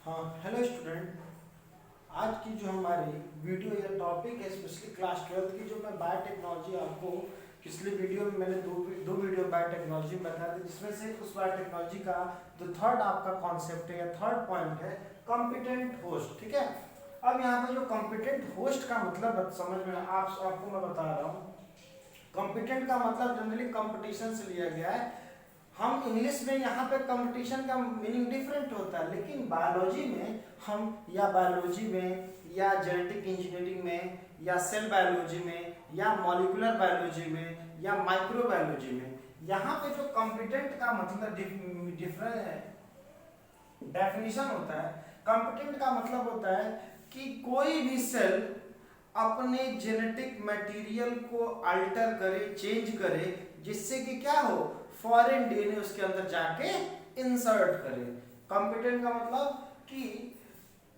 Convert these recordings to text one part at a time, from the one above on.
हाँ, hello student. आज की जो हमारी वीडियो या टॉपिक है, स्पेशली क्लास 12th की, जो मैं बायोटेक्नोलॉजी आपको पिछले वीडियो में मैंने दो वीडियो बायोटेक्नोलॉजी में बताया था, जिसमें से उस बायोटेक्नोलॉजी का जो थर्ड आपका कॉन्सेप्ट है या थर्ड पॉइंट है कॉम्पिटेंट होस्ट। ठीक है, अब यहाँ पे जो कॉम्पिटेंट होस्ट का मतलब समझ में आपको मैं बता रहा हूँ। कॉम्पिटेंट का मतलब जनरली कंपटीशन से लिया गया है। हम इंग्लिश में यहाँ पे कंपटीशन का मीनिंग डिफरेंट होता है, लेकिन बायोलॉजी में हम या बायोलॉजी में या जेनेटिक इंजीनियरिंग में या सेल बायोलॉजी में या मॉलिक्यूलर बायोलॉजी में या माइक्रो बायोलॉजी में यहाँ पे जो कॉम्पिटेंट का मतलब डिफरेंट डेफिनेशन होता है। कॉम्पिटेंट का मतलब होता है कि कोई भी सेल अपने जेनेटिक मटेरियल को अल्टर करे, चेंज करे, जिससे कि क्या हो, फॉरेन डीएनए उसके अंदर जाके इंसर्ट करे। कॉम्पिटेंट का मतलब कि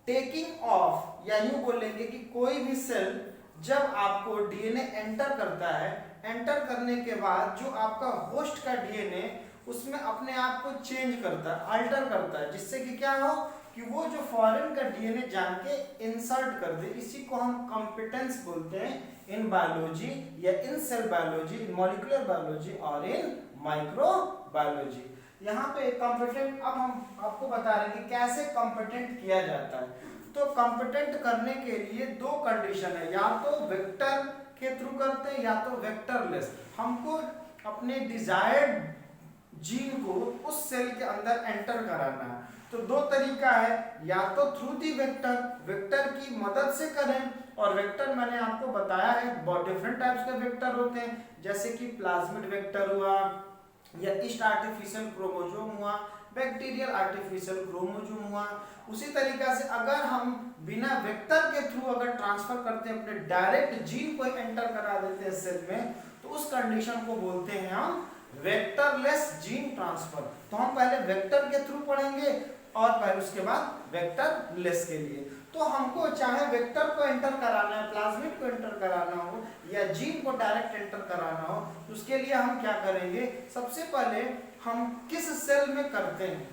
टेकिंग ऑफ, या यूं बोलेंगे कि कोई भी सेल जब आपको डीएनए एंटर करता है, एंटर करने के बाद जो आपका होस्ट का डीएनए उसमें अपने आप को चेंज करता है, अल्टर करता है, जिससे कि क्या हो कि वो जो फॉरेन का डीएनए जान के इंसर्ट कर दे। इसी को हम कॉम्पिटेंस बोलते हैं इन बायोलॉजी या इन सेल बायोलॉजी, इन मॉलिक्यूलर बायोलॉजी और इन माइक्रो बायोलॉजी। यहाँ पे कॉम्पिटेंट, अब हम आपको बता रहे हैं कि कैसे कॉम्पिटेंट किया जाता है। तो कॉम्पिटेंट करने के लिए दो कंडीशन है, या तो वेक्टर के थ्रू करते हैं या तो वेक्टरलेस। हमको अपने डिजायर्ड जीन को उस सेल के अंदर एंटर कराना है। तो दो तरीका है, या तो थ्रू दी वेक्टर, वेक्टर की मदद से करें, और वेक्टर मैंने आपको बताया है बहुत डिफरेंट टाइप्स के वेक्टर होते हैं, जैसे कि प्लाज्मिड वेक्टर हुआ, या ईस्ट आर्टिफिशियल क्रोमोसोम हुआ, बैक्टीरियल आर्टिफिशियल क्रोमोसोम हुआ। उसी तरीका से अगर हम बिना वेक्टर के थ्रू अगर ट्रांसफर करते हैं, अपने डायरेक्ट जीन को एंटर करा देते हैं सेल में, तो उस कंडीशन को बोलते हैं हम वेक्टरलेस जीन ट्रांसफर। तो हम पहले वेक्टर के थ्रू पढ़ेंगे और फिर उसके बाद वेक्टरलेस के लिए। तो हमको चाहे वेक्टर को एंटर कराना है, प्लाज्मिड को एंटर कराना हो, या जीन को डायरेक्ट एंटर कराना हो, तो उसके लिए हम क्या करेंगे, सबसे पहले हम किस सेल में करते हैं,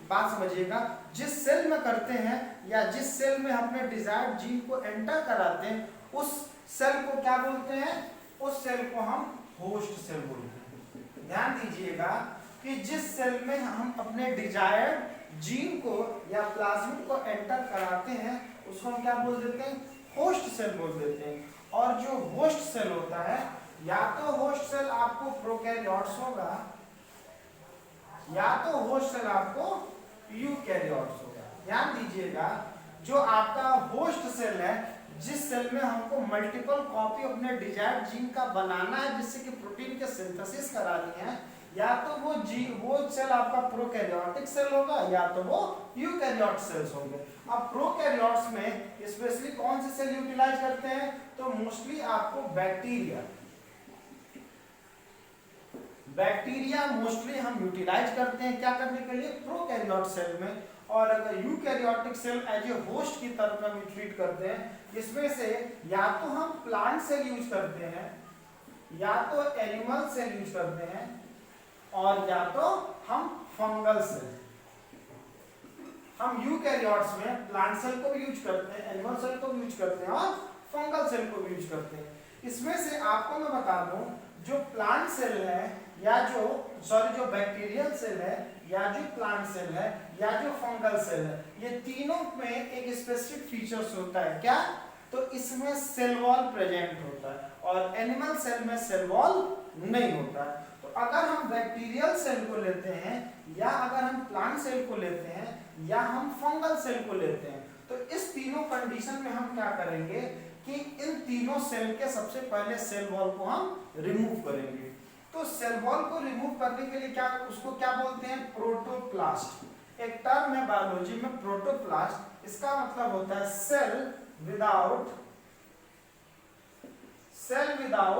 बात समझिएगा, जिस सेल में करते हैं या जिस सेल में हमने डिजायर्ड जीन को एंटर कराते हैं, उस सेल को क्या बोलते हैं, उस सेल को हम होस्ट सेल बोलते हैं। ध्यान दीजिएगा कि जिस सेल में हम अपने डिजायर्ड जीन को या प्लाज्मिड को एंटर कराते हैं, उसको हम क्या बोल देते हैं, होस्ट सेल बोल देते हैं। और जो होस्ट सेल होता है, या तो होस्ट सेल आपको प्रोकैरियोट्स होगा, या तो होस्ट सेल आपको यूकैरियोट्स होगा। ध्यान दीजिएगा, जो आपका होस्ट सेल है, जिस सेल में हमको मल्टीपल कॉपी अपने डिजायर्ड जीन का बनाना है, जिससे कि प्रोटीन के सिंथेसिस करानी है, या तो वो सेल आपका प्रोकैरियोटिक सेल होगा, या तो वो यूकैरियोट सेल्स होंगे। अब प्रोकैरियोट्स में स्पेशली कौन से सेल यूटिलाइज करते हैं, तो मोस्टली आपको बैक्टीरिया मोस्टली हम यूटिलाइज करते हैं, क्या करने के लिए, प्रोकैरियोट सेल में। और अगर eukaryotic cell as a host की तरफ हम ट्रीट करते हैं, इसमें से या तो हम प्लांट सेल यूज करते हैं, या तो एनिमल सेल यूज करते हैं, और या तो हम फंगल सेल। हम यूकैरियोट्स में प्लांट सेल को भी यूज करते हैं, एनिमल सेल को भी यूज करते हैं, और फंगल सेल को भी यूज करते हैं। इसमें से आपको मैं बता दूं, जो प्लांट सेल है, या जो बैक्टीरियल सेल है, या जो प्लांट सेल है, या जो फंगल सेल है, ये तीनों में एक स्पेसिफिक फीचर्स होता है। क्या, तो इसमें सेल वॉल प्रेजेंट होता है, और एनिमल सेल में सेल वॉल नहीं होता है। तो अगर हम बैक्टीरियल सेल को लेते हैं, या अगर हम प्लांट सेल को लेते हैं, या हम फंगल सेल को लेते हैं, तो इस तीनों कंडीशन में हम क्या करेंगे कि इन तीनों सेल के सबसे पहले सेल वॉल को हम रिमूव करेंगे। तो सेल वॉल को रिमूव करने के लिए क्या, उसको क्या बोलते हैं, प्रोटोप्लास्ट। एक टर्म है बायोलॉजी में प्रोटोप्लास्ट, इसका मतलब होता है सेल विदाउट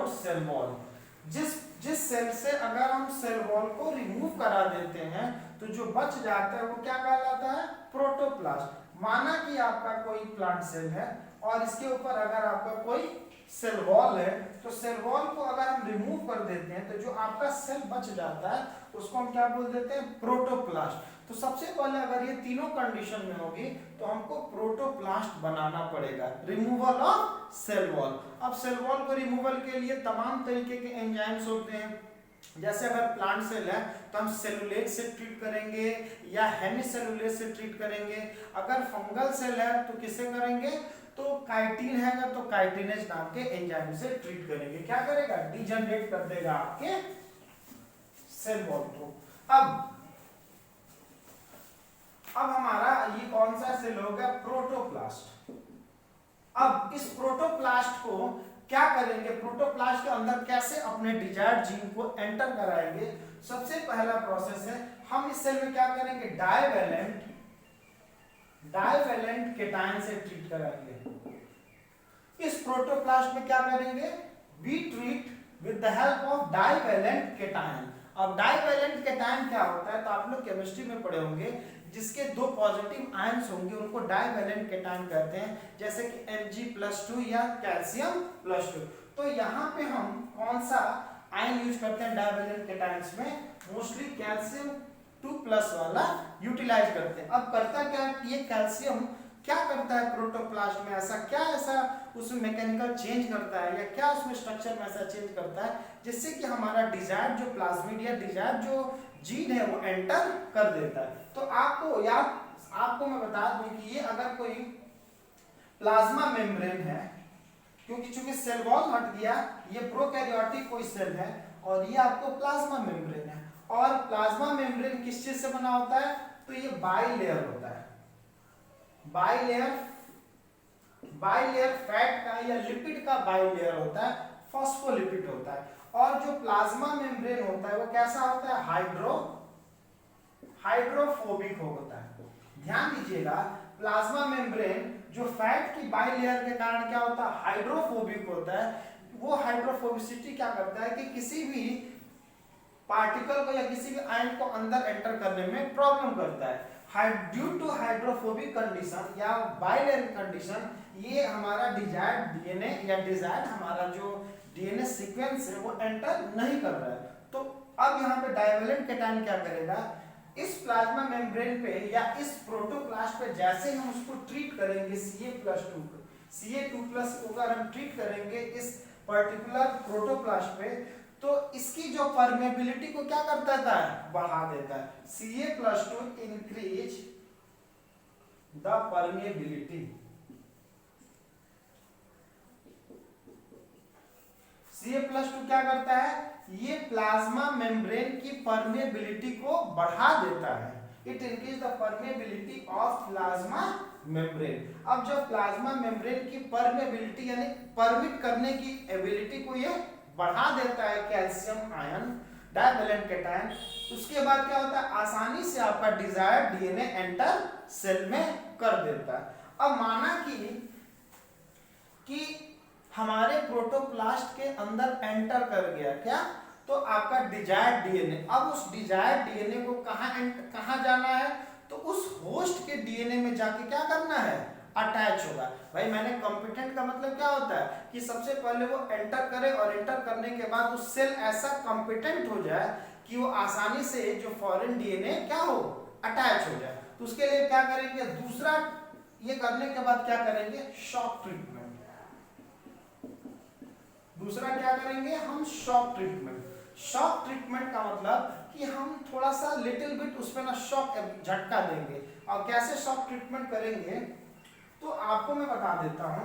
सेल वॉल। जिस सेल से अगर हम सेल वॉल को रिमूव करा देते हैं, तो जो बच जाता है वो क्या कहलाता है, प्रोटोप्लास्ट। माना कि आपका कोई प्लांट सेल है, और इसके ऊपर अगर आपका कोई सेल वॉल है, तो सेल वॉल को अगर हम रिमूव कर देते हैं, तो जो आपका सेल बच जाता है उसको हम क्या बोल देते हैं, प्रोटोप्लास्ट। तो सबसे पहले अगर ये तीनों कंडीशन में होगी तो हमको प्रोटोप्लास्ट बनाना पड़ेगा, रिमूवल ऑफ सेल वॉल। अब सेल वॉल को रिमूवल के लिए तमाम तरीके के एंजाइम्स होते हैं। जैसे अगर प्लांट सेल है तो हम सेलुलेट से ट्रीट करेंगे या हेमिसेलुलेट से ट्रीट करेंगे। अगर फंगल सेल है तो किससे करेंगे, तो काइटिन है तो काइटिनेज नाम के एंजाइम से ट्रीट करेंगे। क्या करेगा, डिजनरेट कर देगा आपके सेल वॉल को। अब हमारा ये कौन सा सेल हो गया, प्रोटोप्लास्ट। अब इस प्रोटोप्लास्ट को क्या करेंगे, प्रोटोप्लास्ट के अंदर कैसे अपने डिजायर्ड जीन को एंटर कराएंगे। सबसे पहला प्रोसेस है, हम इस सेल में क्या करेंगे, डाइवैलेंट केटायन से ट्रीट कराएंगे। इस प्रोटोप्लास्ट में क्या करेंगे, we treat with the help of divalent cation. अब डाइवैलेंट केटायन क्या होता है, तो आप लोग केमिस्ट्री में पढ़े होंगे, जिसके दो पॉजिटिव आयंस होंगे उनको डाइवैलेंट केटायन कहते हैं, जैसे कि Mg+2 या कैल्शियम+2। तो यहाँ पे हम कौन सा आयन यूज करते हैं डाइवैलेंट केटायंस में, मोस्टली कैल्शियम 2+ वाला यूटिलाइज करते हैं। अब करता क्या, ये कैल्शियम क्या करता है प्रोटोप्लास्ट में, ऐसा उसमें मैकेनिकल चेंज करता है या क्या उसमें स्ट्रक्चर में ऐसा चेंज करता है जिससे कि हमारा डिजायर्ड जो प्लाज्मिड या डिजायर्ड जो जीन है वो एंटर कर देता है। तो आपको मैं बता दूं कि ये अगर कोई प्लाज्मा मेम्ब्रेन है, क्योंकि चूंकि सेल वॉल हट गया, ये प्रोकैरियोटिक कोई सेल है और ये आपको प्लाज्मा मेम्ब्रेन है। और प्लाज्मा मेम्ब्रेन किस चीज से बना होता है, तो ये बाइलेयर होता है, बाइलेयर फैट का या लिपिड का बाइलेयर होता है, फॉस्फोलिपिड होता है। और जो प्लाज्मा मेम्ब्रेन होता है वो कैसा होता है, हाइड्रोफोबिक होता है। ध्यान दीजिएगा, प्लाज्मा मेम्ब्रेन जो फैट की बाइलेयर के कारण क्या होता है, हाइड्रोफोबिक होता है। वो हाइड्रोफोबिसिटी क्या करता है कि किसी भी पार्टिकल को या किसी भी आयन को अंदर एंटर करने में प्रॉब्लम करता है। ड्यू टू हाइड्रोफोबिक कंडीशन या बाइलेयर कंडीशन, ये हमारा डिजायर्ड डीएनए या डिजायर्ड हमारा जो डीएनए सीक्वेंस है वो एंटर नहीं कर रहा है। तो अब यहाँ पे डाइवैलेंट केटायन क्या करेगा, इस प्लाज्मा मेम्ब्रेन पे या इस प्रोटोप्लास्ट पे जैसे हम उसको ट्रीट करेंगे Ca+2 को अगर हम ट्रीट करेंगे इस पर्टिकुलर प्रोटोप्लास्ट पे, तो इसकी जो परमेबिलिटी को क्या कर देता है, बढ़ा देता है। Ca+2 increase the permeability. Ca+2 क्या करता है, ये प्लाज्मा मेम्ब्रेन की परमेबिलिटी को बढ़ा देता है। It increase the permeability of plasma membrane. अब जब प्लाज्मा मेम्ब्रेन की परमेबिलिटी यानी परमिट करने की एबिलिटी को ये बढ़ा देता है कैल्शियम आयन डाइवैलेंट केटायन, उसके बाद क्या होता है, आसानी से आपका डिजायर्ड डीएनए एंटर सेल में कर देता है। अब माना कि हमारे प्रोटोप्लास्ट के अंदर एंटर कर गया क्या, तो आपका डिजायर्ड डीएनए, अब उस डिजायर्ड डीएनए को कहाँ जाना है, तो उस होस्ट के डीएनए में जाके क्या करना है, अटैच होगा। भाई मैंने कॉम्पिटेंट का मतलब क्या होता है कि सबसे पहले वो एंटर करे और एंटर करने के बाद उस सेल ऐसा कॉम्पिटेंट हो जाए कि वो आसानी से जो फॉरेन डीएनए क्या हो, अटैच हो जाए। तो उसके लिए क्या करेंगे, दूसरा ये करने के बाद क्या करेंगे, शॉक ट्रीटमेंट। दूसरा क्या करेंगे हम, शॉक ट्रीटमेंट। शॉक ट्रीटमेंट का मतलब कि हम थोड़ा सा लिटिल बिट उस पर ना शॉक झटका देंगे। और कैसे शॉक ट्रीटमेंट करेंगे, तो आपको मैं बता देता हूं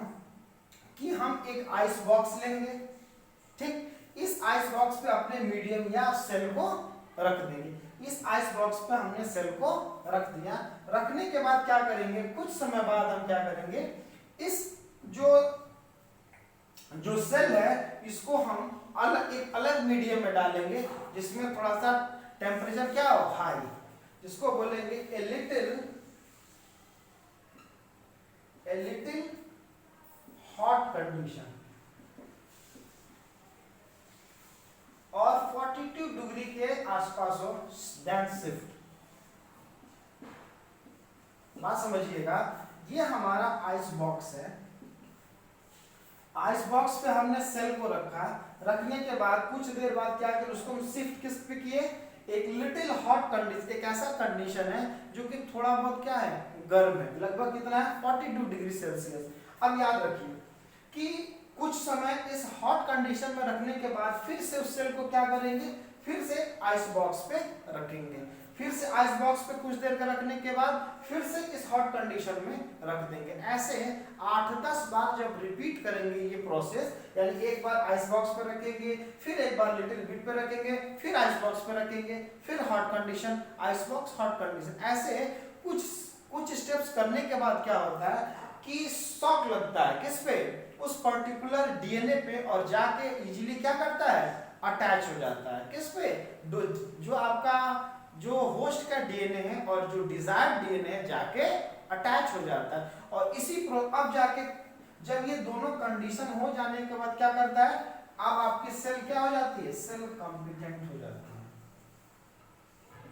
कि हम एक आइस बॉक्स लेंगे, ठीक, इस आइस बॉक्स पे अपने मीडियम या सेल को रख देंगे। इस आइस बॉक्स पे हमने सेल को रख दिया। रखने के बाद क्या करेंगे, कुछ समय बाद हम क्या करेंगे, इस जो सेल है इसको हम एक अलग मीडियम में डालेंगे जिसमें थोड़ा सा टेम्परेचर क्या हो, हाई, जिसको बोलेंगे ए लिटिल हॉट कंडीशन, और 42 डिग्री के आसपास हो, देन शिफ्ट। बात समझिएगा, ये हमारा आइस बॉक्स है। आइस बॉक्स पे हमने सेल को रखा, रखने के बाद कुछ देर बाद क्या किया, उसको हम शिफ्ट किस पे किए, एक लिटिल हॉट कंडीशन, एक ऐसा कंडीशन है जो कि थोड़ा बहुत क्या है, गर्म है, लगभग कितना है 42 डिग्री सेल्सियस। अब याद रखिए कि कुछ समय इस हॉट कंडीशन में रखने के बाद फिर से उस सेल को क्या करेंगे, फिर से आइस बॉक्स पे रखेंगे, फिर से आइस बॉक्स पे कुछ देर का रखने के बाद फिर से इस हॉट कंडीशन में रख देंगे। ऐसे 8-10 बार जब रिपीट करेंगे ये प्रोसेस, यानी एक बार आइस बॉक्स पे रखेंगे, फिर एक बार लिटिल बिट पे रखेंगे, फिर आइस बॉक्स पे रखेंगे, फिर hot condition, ice box, hot condition, ऐसे कुछ स्टेप्स करने के बाद क्या होता है कि शॉक लगता है किस पे, उस पर्टिकुलर डीएनए पे, और जाके इजीली क्या करता है, अटैच हो जाता है किस पे, जो आपका जो होस्ट का डीएनए है और जो डिजायर्ड डीएनए है जाके अटैच हो जाता है। और अब जाके जब ये दोनों कंडीशन हो जाने के बाद क्या करता है, अब आपकी सेल क्या हो जाती है, सेल कॉम्पिटेंट हो जाती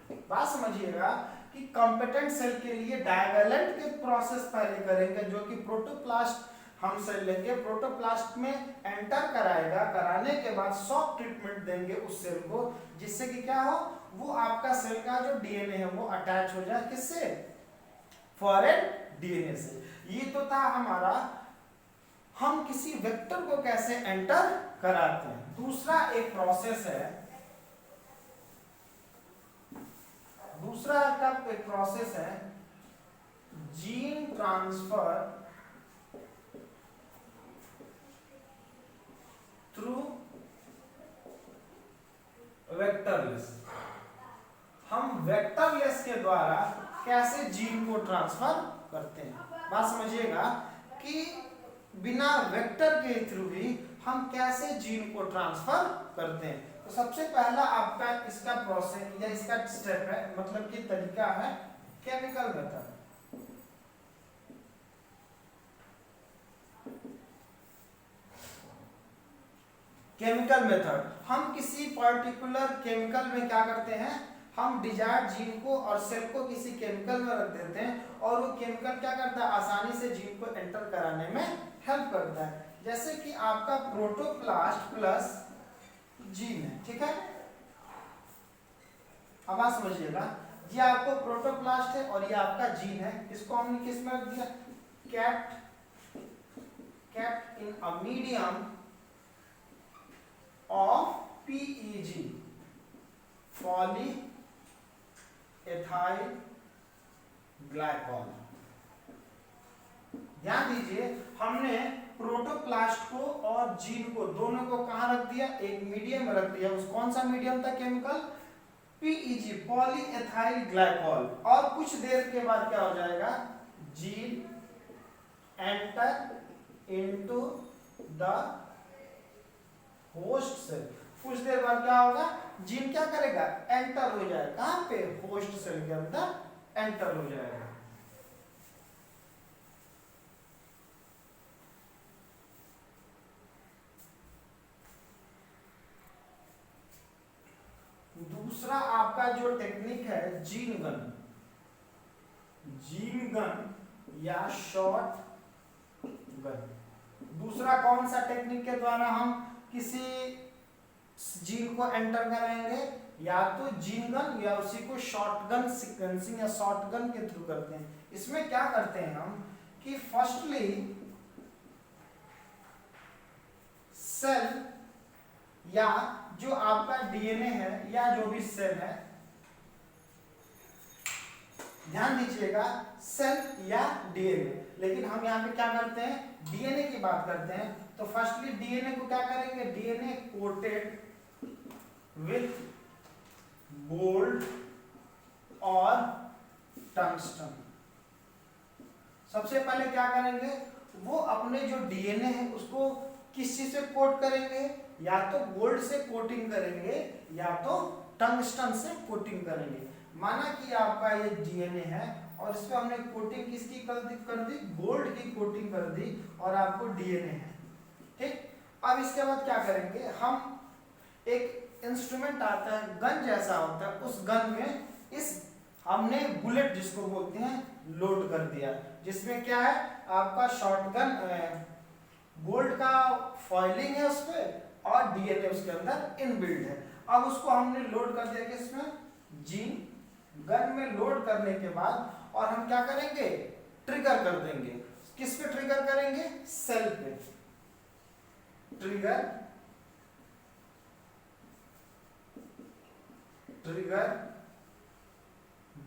है। बात समझिएगा कि कॉम्पिटेंट सेल के लिए डायवेलेंट के प्रोसेस पहले करेंगे, जो कि प्रोटोप्लास्ट हम सेल लेंगे, प्रोटोप्लास्ट में एंटर कराएगा, कराने के बाद शॉक ट्रीटमेंट देंगे उस सेल को, जिससे कि क्या हो, वो आपका सेल का जो डीएनए है वो अटैच हो जाए किससे, फॉरेन डीएनए से। ये तो था हमारा हम किसी वेक्टर को कैसे एंटर कराते हैं। दूसरा एक प्रोसेस है, दूसरा का एक प्रोसेस है जीन ट्रांसफर थ्रू वेक्टरलेस। हम वेक्टरलेस के द्वारा कैसे जीन को ट्रांसफर करते हैं। बात समझिएगा कि बिना वेक्टर के थ्रू ही हम कैसे जीन को ट्रांसफर करते हैं। तो सबसे पहला आपका इसका प्रोसेस या इसका स्टेप है, मतलब कि तरीका है केमिकल मेथड। केमिकल मेथड, हम किसी पर्टिकुलर केमिकल में क्या करते हैं, हम डिजायर्ड जीन को और सेल को किसी केमिकल में रख देते हैं, और वो केमिकल क्या करता है, आसानी से जीन को एंटर कराने में हेल्प करता है। जैसे कि आपका प्रोटोप्लास्ट प्लस जीन है, ठीक है। अब आप समझिएगा, ये आपको प्रोटोप्लास्ट है और ये आपका जीन है, इसको हमने किस में रख दिया, kept in a medium of PEG, polyethyl glycol. ध्यान दीजिए, हमने प्रोटोप्लास्ट को और जीन को दोनों को कहां रख दिया, एक मीडियम में रख दिया। उस कौन सा मीडियम था, केमिकल PEG, पॉलीएथाइल ग्लाइकॉल। और कुछ देर के बाद क्या हो जाएगा, gene enter into the host cell. कुछ देर बाद क्या होगा, जीन क्या करेगा, एंटर हो जाएगा, कहां पे, होस्ट सेल के अंदर एंटर हो जाएगा। दूसरा आपका जो टेक्निक है जीन गन, जीन गन या शॉर्ट गन। दूसरा कौन सा टेक्निक के द्वारा हम किसी जीन को एंटर करेंगे, या तो जीन गन या उसी को शॉटगन सीक्वेंसिंग या शॉटगन के थ्रू करते हैं। इसमें क्या करते हैं हम कि फर्स्टली सेल या जो आपका डीएनए है या जो भी सेल है, ध्यान दीजिएगा, सेल या डीएनए, लेकिन हम यहाँ पे क्या करते हैं, डीएनए की बात करते हैं। तो फर्स्टली डीएनए को क्या करेंगे, डीएनए कोटेड विथ गोल्ड और टंगस्टन। सबसे पहले क्या करेंगे, वो अपने जो डीएनए है उसको किस चीज से कोट करेंगे, या तो गोल्ड से कोटिंग करेंगे या तो टंगस्टन से कोटिंग करेंगे। माना कि आपका ये डीएनए है और इस पे हमने कोटिंग किसकी कर दी, गोल्ड की कोटिंग कर दी, और आपको डीएनए है, ठीक। अब इसके बाद क्या करेंगे, हम एक इंस्ट्रूमेंट आता है, गन जैसा होता है, उस गन में इस हमने बुलेट जिसको बोलते हैं लोड कर दिया, जिसमें क्या है, आपका शॉटगन गोल्ड का फॉइलिंग है उस पे और डीएनए उसके अंदर इनबिल्ट है। अब उसको हमने लोड कर दिया किसमें, जीन गन में लोड करने के बाद और हम क्या करेंगे, ट्रिगर कर देंगे। किस पे ट्रिगर करेंगे, सेल पे। Trigger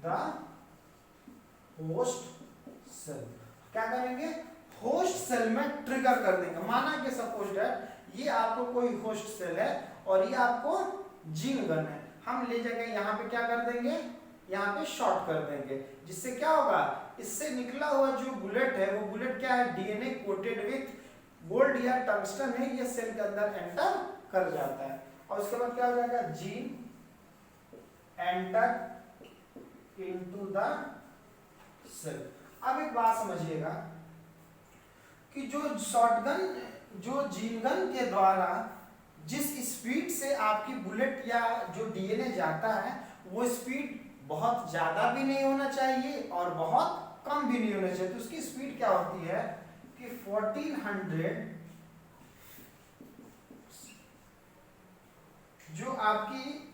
the host cell. क्या करेंगे, होस्ट सेल में ट्रिगर कर देंगे। माना कि सपोज दैट ये आपको कोई होस्ट सेल है और ये आपको जीन गन है, हम ले जाके यहाँ पे क्या कर देंगे, यहाँ पे शॉर्ट कर देंगे, जिससे क्या होगा, इससे निकला हुआ जो बुलेट है वो बुलेट क्या है, डीएनए कोटेड विथ गोल्ड या टंगस्टन है, ये सेल के अंदर एंटर कर जाता है। और उसके बाद क्या हो जाएगा, gene enter into the cell. अब एक बात समझिएगा कि जो शॉटगन, जो जीन गन के द्वारा जिस स्पीड से आपकी बुलेट या जो डीएनए जाता है वो स्पीड बहुत ज्यादा भी नहीं होना चाहिए और बहुत कम भी नहीं होना चाहिए। तो उसकी स्पीड क्या होती है कि 1400, जो आपकी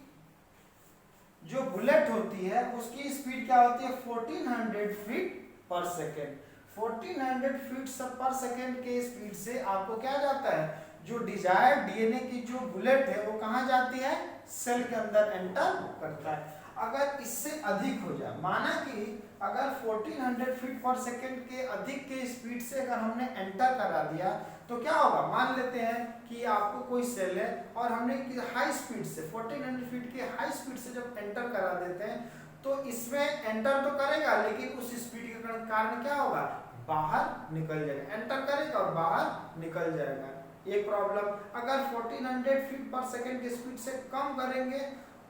जो बुलेट होती है उसकी स्पीड क्या होती है, 1400 फीट पर सेकेंड। 1400 फीट पर सेकेंड के स्पीड से आपको क्या जाता है, जो डिजायर्ड डीएनए की जो बुलेट है वो कहाँ जाती है, सेल के अंदर एंटर करता है। अगर इससे अधिक हो जाए, माना कि अगर 1400 फीट पर सेकेंड के अधिक के स्पीड से अगर हमने एंटर करा दिया तो क्या होगा, मान लेते हैं कि आपको कोई सेल है और हमने हाई स्पीड से 1400 फीट के हाई स्पीड से जब एंटर करा देते हैं तो इसमें एंटर तो करेगा लेकिन उस स्पीड के कारण क्या होगा, बाहर निकल जाएगा। एंटर करेगा और बाहर निकल जाएगा, एक प्रॉब्लम। अगर 1400 फीट पर सेकेंड की स्पीड से कम करेंगे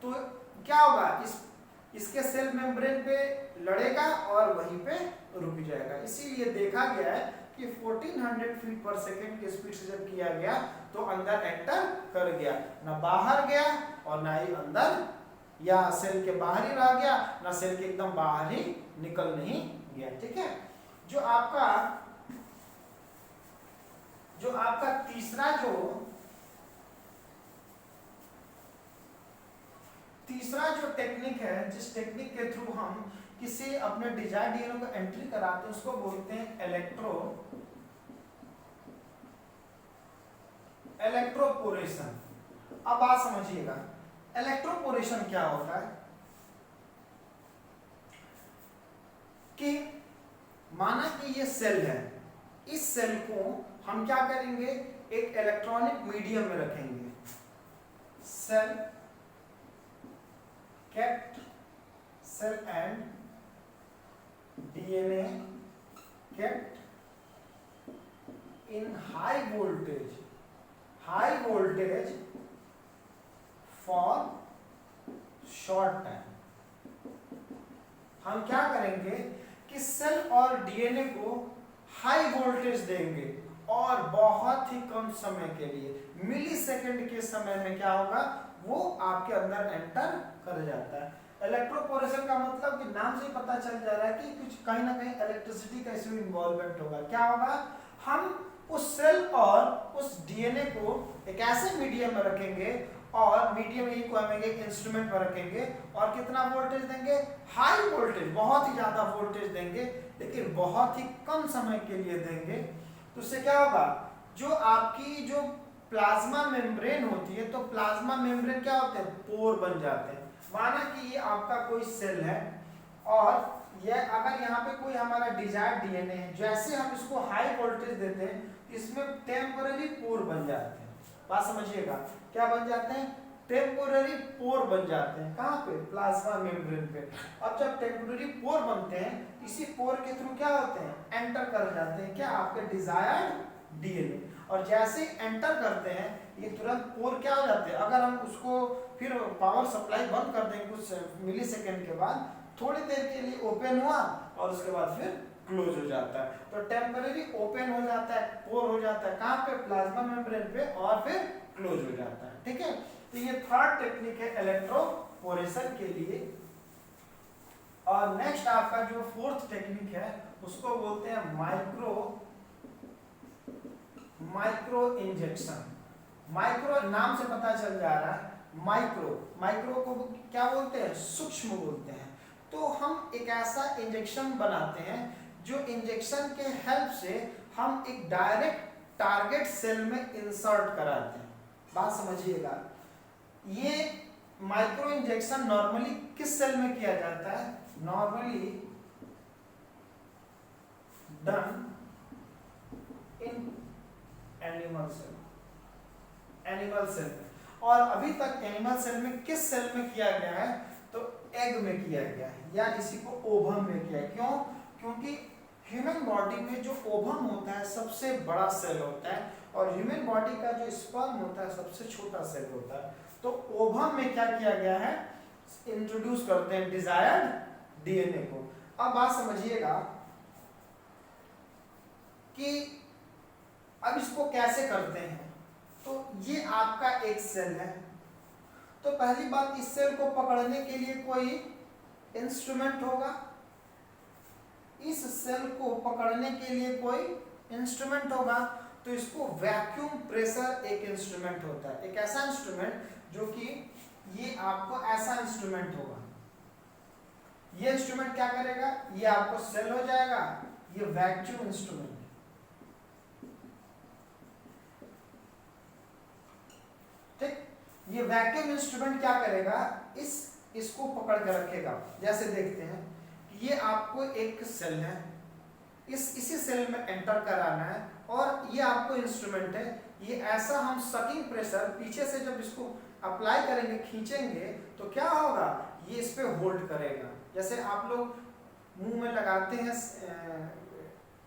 तो क्या होगा, इसके सेल मेम्ब्रेन पे लड़ेगा और वहीं पे रुक जाएगा। इसीलिए देखा गया है कि 1400 फीट पर सेकेंड की स्पीड से जब किया गया तो अंदर एंटर कर गया, ना बाहर गया और ना ही अंदर या सेल के बाहर ही रह गया, ना सेल के एकदम बाहर ही निकल नहीं गया। ठीक है, जो आपका तीसरा जो टेक्निक है, जिस टेक्निक के थ्रू हम किसी अपने डिजायर्ड डीएनए को एंट्री कराते हैं उसको बोलते हैं इलेक्ट्रोपोरेशन। अब बात समझिएगा, इलेक्ट्रोपोरेशन क्या होता है कि माना कि ये सेल है, इस सेल को हम क्या करेंगे, एक इलेक्ट्रॉनिक मीडियम में रखेंगे। Cell and DNA kept in high voltage for short time। हम क्या करेंगे कि सेल और डीएनए को हाई वोल्टेज देंगे और बहुत ही कम समय के लिए, मिली सेकेंड के समय में क्या होगा, वो आपके अंदर एंटर कर जाता है। इलेक्ट्रोपोरेशन का मतलब कि नाम से ही पता चल जा रहा है कि कुछ कहीं ना कहीं इलेक्ट्रिसिटी का इसमें इन्वॉल्वमेंट होगा। क्या होगा, हम उस सेल और उस डीएनए को एक ऐसे मीडियम में रखेंगे और मीडियम ही को हम एक इंस्ट्रूमेंट में रखेंगे और कितना वोल्टेज देंगे, हाई वोल्टेज, बहुत ही ज्यादा वोल्टेज देंगे लेकिन बहुत ही कम समय के लिए देंगे। तो उससे क्या होगा, जो आपकी जो प्लाज्मा मेम्ब्रेन होती है, तो प्लाज्मा मेम्ब्रेन क्या होते हैं, पोर बन जाते हैं। माना कि ये आपका कोई सेल है और ये अगर यहाँ पे कोई हमारा डिजायर्ड डीएनए है, जैसे हम इसको हाई वोल्टेज देते हैं इसमें टेम्पोररी पोर बन जाते हैं। बात समझिएगा, क्या बन जाते हैं, टेम्पोररी पोर बन जाते हैं। कहाँ पे, प्लाज्मा मेम्ब्रेन पे। अब जब टेम्पोररी पोर बनते हैं, इसी पोर के थ्रू क्या होते हैं, एंटर कर जाते हैं क्या, आपके डिजायर्ड डीएनए। और जैसे एंटर करते हैं ये तुरंत पोर क्या हो जाते हैं, अगर हम उसको फिर पावर सप्लाई बंद कर दें कुछ मिली सेकेंड के बाद, थोड़ी देर के लिए ओपन हुआ और उसके बाद फिर क्लोज हो जाता है। तो टेम्परेरी ओपन हो जाता है, पोर हो जाता है, कहाँ पे, प्लाज्मा मेम्ब्रेन पे, और फिर क्लोज हो जाता है। ठीक है, तो ये थर्ड टेक्निक है इलेक्ट्रोपोरेशन के लिए। और नेक्स्ट आपका जो फोर्थ टेक्निक है उसको बोलते हैं माइक्रो इंजेक्शन। माइक्रो नाम से पता चल जा रहा है, माइक्रो, माइक्रो को क्या बोलते हैं, सूक्ष्म बोलते हैं। तो हम एक ऐसा इंजेक्शन बनाते हैं जो इंजेक्शन के हेल्प से हम एक डायरेक्ट टारगेट सेल में इंसर्ट कराते हैं। बात समझिएगा, ये माइक्रो इंजेक्शन नॉर्मली किस सेल में किया जाता है, normally done in animal cell, animal cell में। और अभी तक एनिमल सेल में किस सेल में किया गया है, तो एग में किया गया है, या इसी को ओवम में किया है। क्यों, क्योंकि ह्यूमन बॉडी में जो ओवम होता है सबसे बड़ा सेल होता है, और ह्यूमन बॉडी का जो स्पर्म होता है सबसे छोटा सेल होता है। तो ओवम में क्या किया गया है, इंट्रोड्यूस करते हैं डिजायर्ड डीएनए को। अब बात समझिएगा कि अब इसको कैसे करते हैं। तो ये आपका एक सेल है, तो पहली बात, इस सेल को पकड़ने के लिए कोई इंस्ट्रूमेंट होगा, इस सेल को पकड़ने के लिए कोई इंस्ट्रूमेंट होगा। तो इसको वैक्यूम प्रेशर एक इंस्ट्रूमेंट होता है, एक ऐसा इंस्ट्रूमेंट जो कि ये आपको ऐसा इंस्ट्रूमेंट होगा। ये इंस्ट्रूमेंट क्या करेगा, ये आपको सेल हो जाएगा, ये वैक्यूम इंस्ट्रूमेंट। ठीक, ये वैक्यूम इंस्ट्रूमेंट क्या करेगा, इसको पकड़ कर रखेगा। जैसे देखते हैं कि ये आपको एक सेल है, इसी सेल में एंटर कराना है, और ये आपको इंस्ट्रूमेंट है। ये ऐसा हम सकिंग प्रेशर पीछे से जब इसको अप्लाई करेंगे, खींचेंगे, तो क्या होगा, ये इस पे होल्ड करेगा। जैसे आप लोग मुंह में लगाते हैं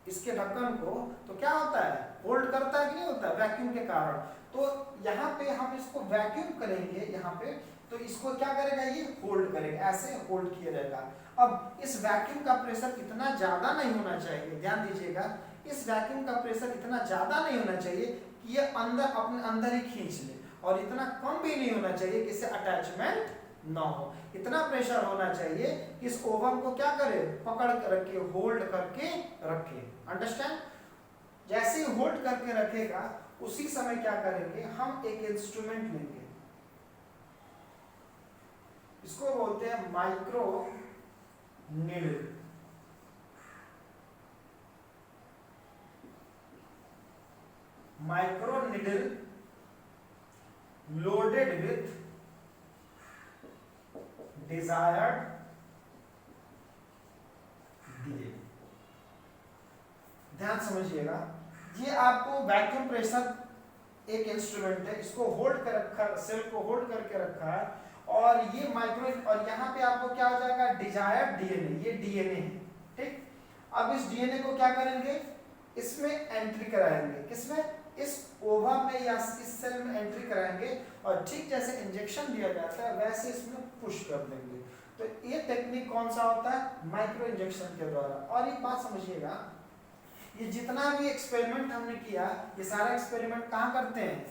इसके ढक्कन को, तो क्या होता है, होल्ड करता है कि नहीं होता, वैक्यूम के कारण। तो यहाँ पे हम इसको वैक्यूम करेंगे यहाँ पे, तो इसको क्या करेगा, ये होल्ड करेगा, ऐसे होल्ड किया जाएगा। अब इस वैक्यूम का प्रेशर इतना ज्यादा नहीं होना चाहिए, ध्यान दीजिएगा, इस वैक्यूम का प्रेशर इतना ज्यादा नहीं होना चाहिए कि ये अंदर अपने अंदर ही खींच ले, और इतना कम भी नहीं होना चाहिए कि इससे अटैचमेंट ना हो। इतना प्रेशर होना चाहिए कि इस ओवम को क्या करे, पकड़ कर रखे, होल्ड करके रखे। अंडरस्टैंड, जैसे ही होल्ड करके रखेगा उसी समय क्या करेंगे, हम एक इंस्ट्रूमेंट लेंगे, इसको बोलते हैं micro needle. Micro needle loaded with desired DNA. ध्यान समझिएगा, ये आपको वैक्यूम प्रेशर एक इंस्ट्रूमेंट है, इसको होल्ड कर रखा, सेल को होल्ड करके रखा है, और ये माइक्रो, और यहाँ पे आपको क्या हो जाएगा, डिजायर्ड डीएनए, ये डीएनए है। ठीक, अब इस डीएनए को क्या करेंगे, इसमें एंट्री कराएंगे, किसमें, इस ओवम में या इस सेल में एंट्री कराएंगे, और ठीक जैसे इंजेक्शन दिया जाता है वैसे इसमें पुश कर देंगे। तो ये टेक्निक कौन सा होता है, माइक्रो इंजेक्शन के द्वारा। और एक बात समझिएगा, ये जितना भी एक्सपेरिमेंट हमने किया, ये सारा एक्सपेरिमेंट कहाँ करते हैं,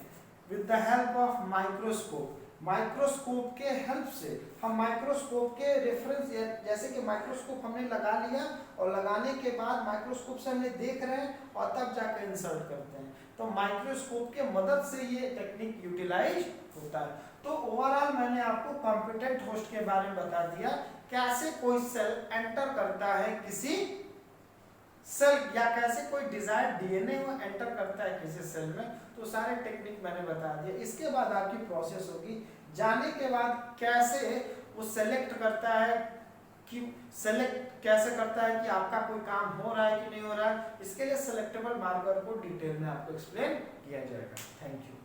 with the help of microscope. Microscope के हेल्प से हम माइक्रोस्कोप के रेफरेंस, जैसे कि माइक्रोस्कोप हमने लगा लिया, और लगाने के बाद माइक्रोस्कोप से हमने देख रहे हैं, और तब जाकर इंसर्ट करते हैं। तो माइक्रोस्कोप के मदद से ये टेक्निक यूटिलाइज होता है। तो ओवरऑल मैंने आपको कॉम्पिटेंट होस्ट के बारे में बता दिया, कैसे कोई सेल एंटर करता है किसी सेल, या कैसे कोई डिजायर्ड डीएनए वो एंटर करता है किसी सेल में। तो सारे टेक्निक मैंने बता दिया। इसके बाद आपकी प्रोसेस होगी, जाने के बाद कैसे वो सेलेक्ट करता है, कि सेलेक्ट कैसे करता है कि आपका कोई काम हो रहा है कि नहीं हो रहा है। इसके लिए सेलेक्टेबल मार्कर को डिटेल में आपको एक्सप्लेन किया जाएगा। Thank you.